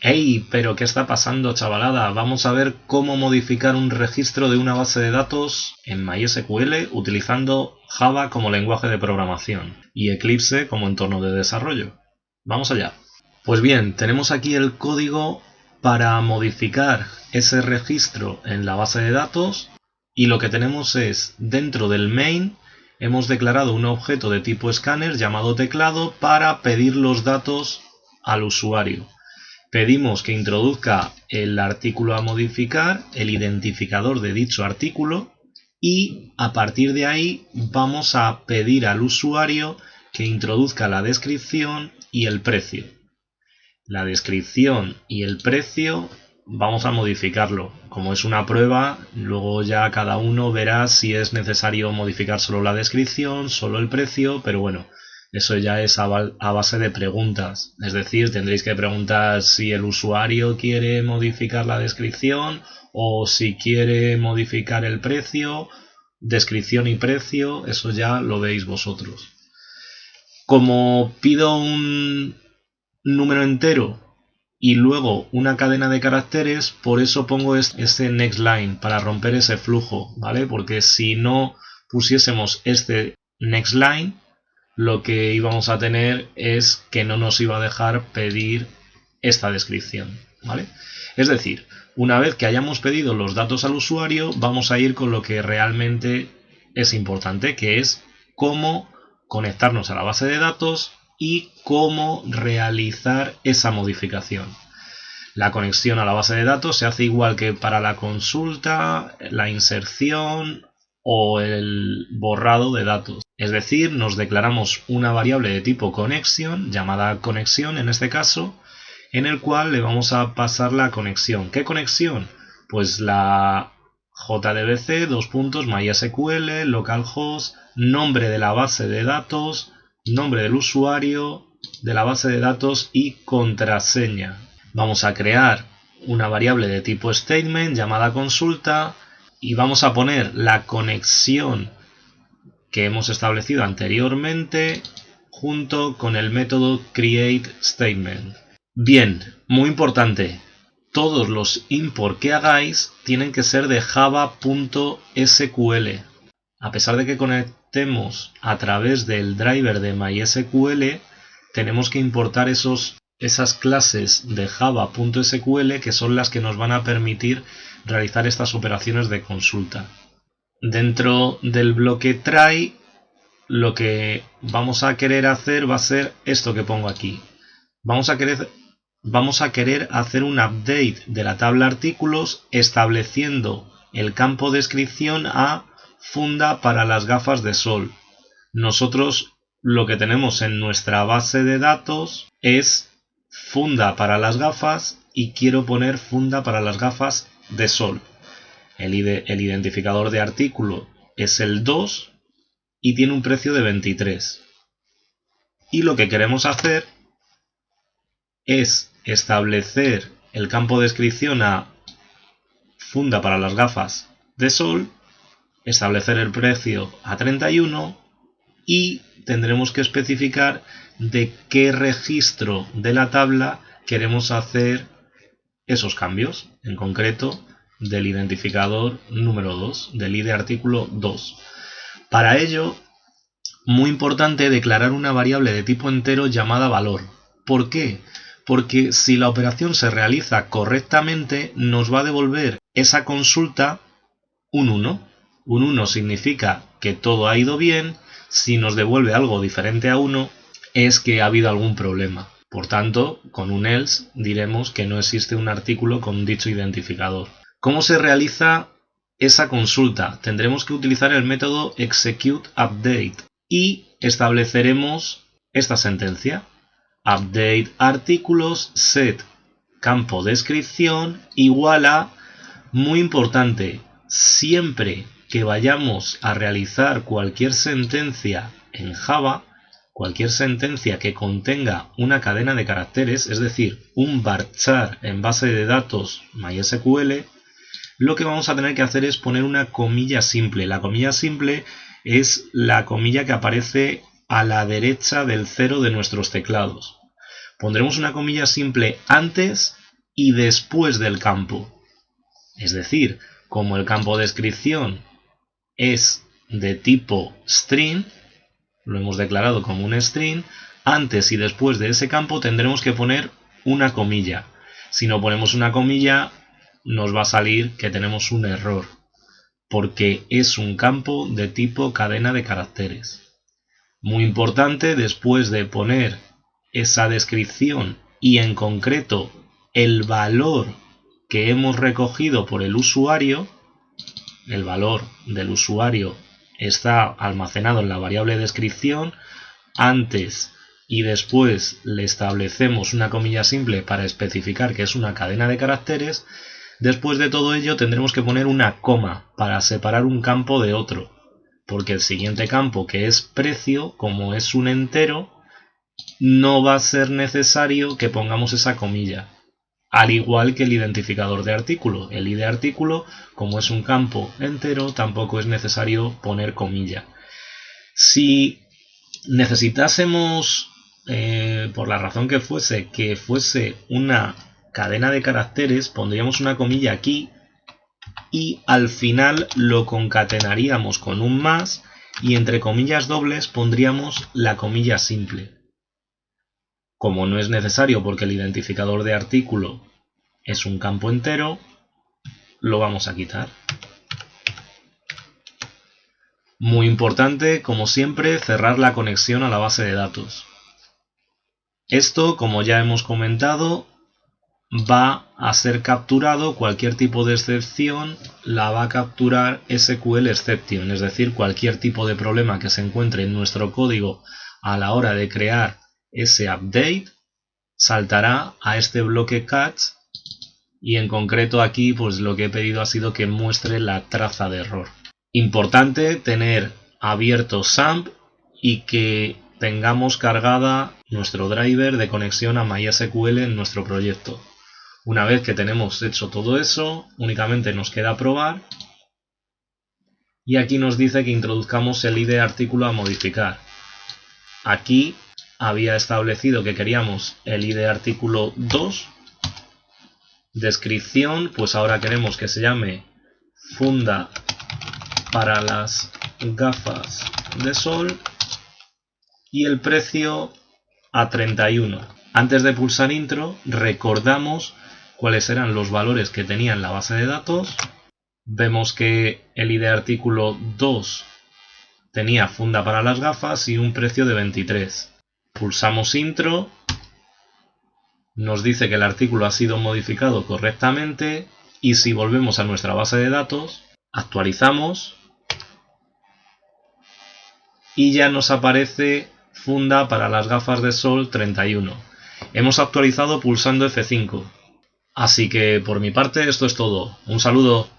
¡Ey! ¿Pero qué está pasando, chavalada? Vamos a ver cómo modificar un registro de una base de datos en MySQL utilizando Java como lenguaje de programación y Eclipse como entorno de desarrollo. Vamos allá. Pues bien, tenemos aquí el código para modificar ese registro en la base de datos y lo que tenemos es, dentro del main, hemos declarado un objeto de tipo scanner llamado teclado para pedir los datos al usuario. Pedimos que introduzca el artículo a modificar, el identificador de dicho artículo y a partir de ahí vamos a pedir al usuario que introduzca la descripción y el precio. La descripción y el precio vamos a modificarlo. Como es una prueba, luego ya cada uno verá si es necesario modificar solo la descripción, solo el precio, pero bueno, eso ya es a base de preguntas. Es decir, tendréis que preguntar si el usuario quiere modificar la descripción o si quiere modificar el precio, descripción y precio, eso ya lo veis vosotros. Como pido un número entero y luego una cadena de caracteres, por eso pongo este next line para romper ese flujo, ¿vale? Porque si no pusiésemos este next line, lo que íbamos a tener es que no nos iba a dejar pedir esta descripción, ¿vale? Es decir, una vez que hayamos pedido los datos al usuario, vamos a ir con lo que realmente es importante, que es cómo conectarnos a la base de datos y cómo realizar esa modificación. La conexión a la base de datos se hace igual que para la consulta, la inserción o el borrado de datos. Es decir, nos declaramos una variable de tipo connection, llamada conexión en este caso, en el cual le vamos a pasar la conexión. ¿Qué conexión? Pues la JDBC, MySQL, localhost, nombre de la base de datos, nombre del usuario de la base de datos y contraseña. Vamos a crear una variable de tipo statement llamada consulta y vamos a poner la conexión que hemos establecido anteriormente junto con el método createStatement. Bien, muy importante, todos los import que hagáis tienen que ser de java.sql. A pesar de que conectemos a través del driver de MySQL, tenemos que importar esas clases de java.sql que son las que nos van a permitir realizar estas operaciones de consulta. Dentro del bloque try, lo que vamos a querer hacer va a ser esto que pongo aquí. Vamos a querer hacer un update de la tabla artículos estableciendo el campo descripción a funda para las gafas de sol. Nosotros lo que tenemos en nuestra base de datos es funda para las gafas y quiero poner funda para las gafas de sol. El identificador de artículo es el 2 y tiene un precio de 23. Y lo que queremos hacer es establecer el campo de descripción a funda para las gafas de sol, establecer el precio a 31 y tendremos que especificar de qué registro de la tabla queremos hacer esos cambios, en concreto del identificador número 2, del ID artículo 2. Para ello, muy importante declarar una variable de tipo entero llamada valor. ¿Por qué? Porque si la operación se realiza correctamente, nos va a devolver esa consulta un 1. Un 1 significa que todo ha ido bien. Si nos devuelve algo diferente a 1, es que ha habido algún problema. Por tanto, con un else diremos que no existe un artículo con dicho identificador. ¿Cómo se realiza esa consulta? Tendremos que utilizar el método executeUpdate y estableceremos esta sentencia. Update artículos set campo descripción igual a, muy importante, siempre que vayamos a realizar cualquier sentencia en Java, cualquier sentencia que contenga una cadena de caracteres, es decir, un varchar en base de datos MySQL, lo que vamos a tener que hacer es poner una comilla simple. La comilla simple es la comilla que aparece a la derecha del 0 de nuestros teclados. Pondremos una comilla simple antes y después del campo. Es decir, como el campo de descripción es de tipo string, lo hemos declarado como un string, antes y después de ese campo tendremos que poner una comilla. Si no ponemos una comilla, nos va a salir que tenemos un error, porque es un campo de tipo cadena de caracteres. Muy importante, después de poner esa descripción y en concreto el valor que hemos recogido por el usuario, el valor del usuario está almacenado en la variable descripción, antes y después le establecemos una comilla simple para especificar que es una cadena de caracteres. Después de todo ello tendremos que poner una coma para separar un campo de otro, porque el siguiente campo, que es precio, como es un entero, no va a ser necesario que pongamos esa comilla. Al igual que el identificador de artículo. El ID artículo, como es un campo entero, tampoco es necesario poner comilla. Si necesitásemos, por la razón que fuese una cadena de caracteres, pondríamos una comilla aquí y al final lo concatenaríamos con un más y entre comillas dobles pondríamos la comilla simple. Como no es necesario porque el identificador de artículo es un campo entero, lo vamos a quitar. Muy importante, como siempre, cerrar la conexión a la base de datos. Esto, como ya hemos comentado, va a ser capturado, cualquier tipo de excepción la va a capturar SQL Exception, es decir, cualquier tipo de problema que se encuentre en nuestro código a la hora de crear ese update saltará a este bloque catch y en concreto aquí pues lo que he pedido ha sido que muestre la traza de error. Importante tener abierto SAMP y que tengamos cargada nuestro driver de conexión a MySQL en nuestro proyecto. Una vez que tenemos hecho todo eso, únicamente nos queda probar y aquí nos dice que introduzcamos el ID artículo a modificar. Aquí había establecido que queríamos el ID artículo 2, descripción, pues ahora queremos que se llame funda para las gafas de sol y el precio a 31. Antes de pulsar intro recordamos cuáles eran los valores que tenía en la base de datos. Vemos que el ID artículo 2 tenía funda para las gafas y un precio de 23. Pulsamos intro, nos dice que el artículo ha sido modificado correctamente y si volvemos a nuestra base de datos, actualizamos y ya nos aparece funda para las gafas de sol 31. Hemos actualizado pulsando F5. Así que por mi parte esto es todo. Un saludo.